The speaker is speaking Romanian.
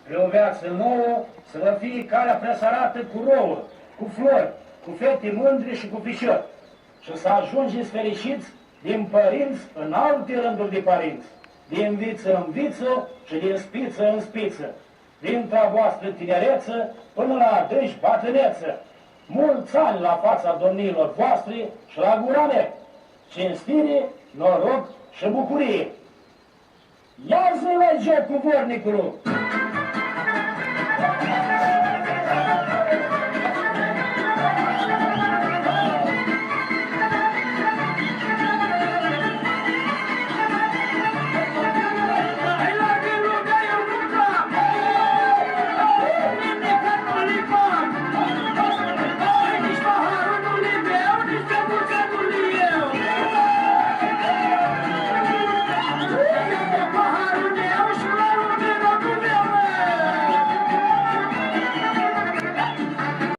spre o viață nouă, să vă fie calea presărată cu rouă, cu flori, cu fete mândre și cu fișori, și să ajungeți fericiți din părinți în alte rânduri de părinți, din viță în viță și din spiță în spiță, dintre-a voastră tinereță până la adânci bătrâneță. Mulți ani la fața domnilor voastre și la gura mea, cinstire, noroc și bucurie. Ia zi la joc cu vornicul!